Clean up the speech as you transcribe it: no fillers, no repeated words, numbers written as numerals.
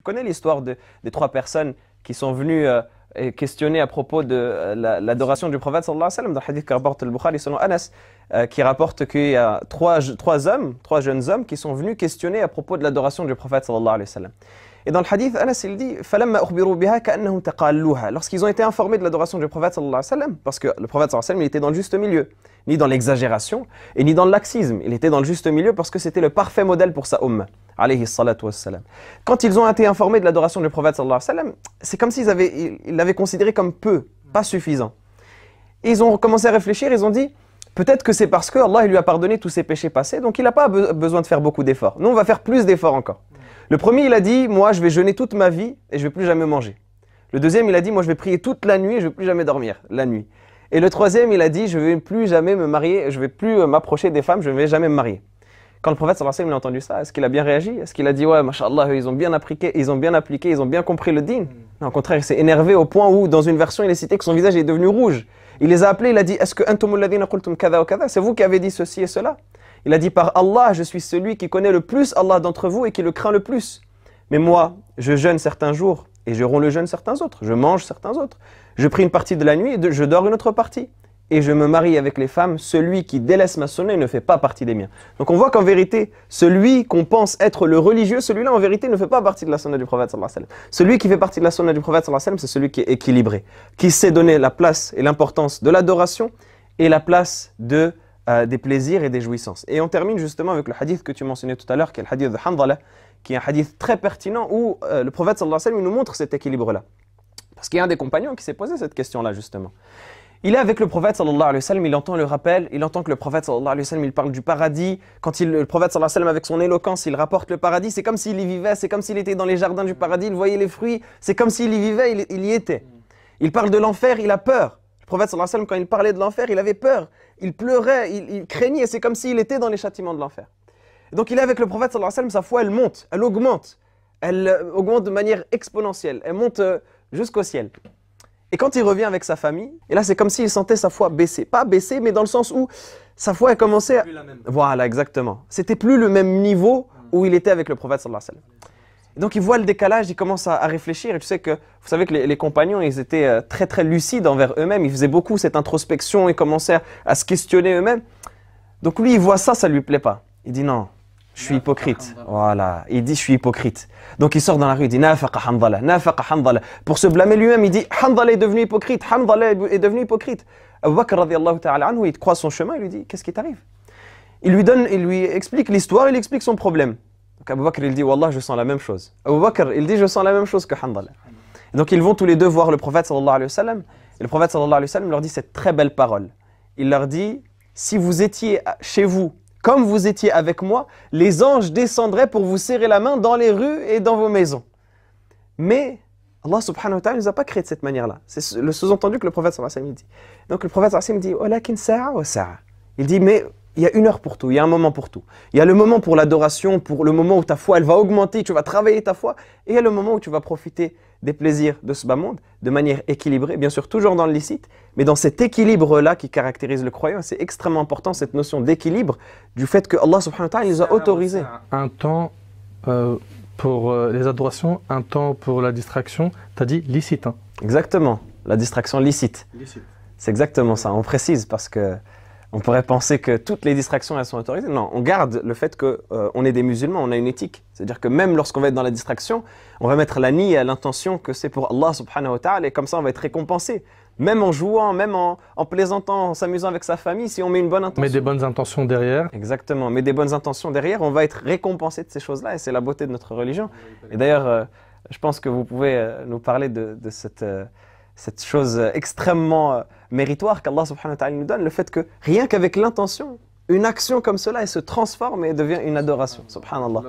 connais l'histoire des trois personnes qui sont venues questionner à propos de l'adoration du prophète sallallahu alayhi wa sallam, dans le hadith que rapporte le Bukhari selon Anas, qui rapporte qu'il y a trois jeunes hommes qui sont venus questionner à propos de l'adoration du prophète sallallahu alayhi wa sallam. Et dans le hadith, Anas il dit فَلَمَّا أُخْبِرُوا بِهَا كَأَنَّهُمْ تَقَالُّوهَا. Lorsqu'ils ont été informés de l'adoration du prophète sallallahu alayhi wa sallam, parce que le prophète sallallahu alayhi wa sallam il était dans le juste milieu, ni dans l'exagération et ni dans le laxisme, il était dans le juste milieu parce que c'était le parfait modèle pour sa ummah, alayhi salatu wassalam. Quand ils ont été informés de l'adoration du prophète sallallahu alayhi wa sallam, c'est comme s'ils l'avaient considéré comme peu, pas suffisant. Et ils ont commencé à réfléchir, ils ont dit peut-être que c'est parce que Allah il lui a pardonné tous ses péchés passés, donc il n'a pas besoin de faire beaucoup d'efforts. Nous on va faire plus d'efforts encore. Le premier, il a dit, moi, je vais jeûner toute ma vie et je ne vais plus jamais manger. Le deuxième, il a dit, moi, je vais prier toute la nuit et je ne vais plus jamais dormir la nuit. Et le troisième, il a dit, je ne vais plus jamais me marier, je ne vais plus m'approcher des femmes, je ne vais jamais me marier. Quand le prophète sallallahu alayhi wa sallam a entendu ça, est-ce qu'il a bien réagi? Est-ce qu'il a dit, ouais, mashallah, ils ont bien appliqué, ils ont bien compris le dîn? Non, au contraire, il s'est énervé au point où, dans une version, il est cité que son visage est devenu rouge. Il les a appelés, il a dit, est-ce que antumul ladhina qultum kada wa kada? C'est vous qui avez dit ceci et cela? Il a dit, par Allah, je suis celui qui connaît le plus Allah d'entre vous et qui le craint le plus. Mais moi, je jeûne certains jours et je romps le jeûne certains autres. Je mange certains autres. Je prie une partie de la nuit et je dors une autre partie. Et je me marie avec les femmes. Celui qui délaisse ma sunna ne fait pas partie des miens. Donc on voit qu'en vérité, celui qu'on pense être le religieux, celui-là en vérité ne fait pas partie de la sunna du prophète sallallahu alayhi wa sallam. Celui qui fait partie de la sunna du prophète sallallahu alayhi wa sallam, c'est celui qui est équilibré, qui sait donner la place et l'importance de l'adoration et la place des plaisirs et des jouissances. Et on termine justement avec le hadith que tu mentionnais tout à l'heure, qui est le hadith de Hanzala, qui est un hadith très pertinent où le prophète sallallahu alayhi wa sallam il nous montre cet équilibre-là. Parce qu'il y a un des compagnons qui s'est posé cette question-là justement. Il est avec le prophète sallallahu alayhi wa sallam, il entend le rappel, il entend que le prophète sallallahu alayhi wa sallam il parle du paradis. Quand le prophète sallallahu alayhi wa sallam avec son éloquence, il rapporte le paradis, c'est comme s'il y vivait, c'est comme s'il était dans les jardins du paradis, il voyait les fruits, c'est comme s'il y vivait, il y était. Il parle de l'enfer, il a peur. Le prophète sallallahu alayhi wa sallam quand il parlait de l'enfer, il avait peur, il pleurait, il craignait, c'est comme s'il était dans les châtiments de l'enfer. Donc il est avec le prophète sallallahu alayhi wa sallam, sa foi elle monte, elle augmente de manière exponentielle, elle monte jusqu'au ciel. Et quand il revient avec sa famille, et là c'est comme s'il sentait sa foi baisser. Pas baisser, mais dans le sens où sa foi a commencé à... Voilà, exactement. C'était plus le même niveau où il était avec le prophète sallallahu alayhi wa sallam. Et donc il voit le décalage, il commence à réfléchir. Et tu sais que, vous savez que les compagnons, ils étaient très très lucides envers eux-mêmes. Ils faisaient beaucoup cette introspection, ils commençaient à se questionner eux-mêmes. Donc lui, il voit ça, ça lui plaît pas. Il dit non, je suis hypocrite. Voilà, il dit je suis hypocrite. Donc il sort dans la rue, il dit nafaqa Hanzala, nafaqa Hanzala. Pour se blâmer lui-même, il dit Hanzala est devenu hypocrite, Hanzala est devenu hypocrite. Abu Bakr radiyallahu ta'ala anhu, il croise son chemin, il lui dit qu'est-ce qui t'arrive? Il lui explique l'histoire, il explique son problème. Donc Abu Bakr il dit wallah je sens la même chose. Abu Bakr il dit je sens la même chose que Hanzala. Donc ils vont tous les deux voir le prophète sallallahu alayhi wa sallam. Et le prophète sallallahu alayhi wa sallam leur dit cette très belle parole. Il leur dit si vous étiez chez vous comme vous étiez avec moi, les anges descendraient pour vous serrer la main dans les rues et dans vos maisons. Mais Allah subhanahu wa ta'ala ne nous a pas créé de cette manière-là. C'est le sous-entendu que le prophète sallallahu alayhi wa sallam dit. Donc le prophète sallallahu alayhi wa sallam dit « Walakin sa'a wa sa'a ». Il dit « Mais il y a une heure pour tout, il y a un moment pour tout. Il y a le moment pour l'adoration, pour le moment où ta foi elle va augmenter, tu vas travailler ta foi. Et il y a le moment où tu vas profiter des plaisirs de ce bas monde de manière équilibrée, bien sûr toujours dans le licite, mais dans cet équilibre-là qui caractérise le croyant, c'est extrêmement important cette notion d'équilibre du fait que Allah subhanahu wa ta'ala nous a autorisé. Un temps pour les adorations, un temps pour la distraction, tu as dit licite. Hein. Exactement, la distraction licite. C'est exactement ça, on précise parce que on pourrait penser que toutes les distractions elles sont autorisées. Non, on garde le fait qu'on est des musulmans, on a une éthique. C'est-à-dire que même lorsqu'on va être dans la distraction, on va mettre la niyyah, l'intention que c'est pour Allah subhanahu wa ta'ala et comme ça on va être récompensé. Même en jouant, même en plaisantant, en s'amusant avec sa famille, si on met une bonne intention. Mais des bonnes intentions derrière. Exactement, mais des bonnes intentions derrière, on va être récompensé de ces choses-là et c'est la beauté de notre religion. Et d'ailleurs, je pense que vous pouvez nous parler de cette chose extrêmement méritoire qu'Allah subhanahu wa ta'ala nous donne, le fait que rien qu'avec l'intention, une action comme cela, elle se transforme et devient une adoration. Subhanallah.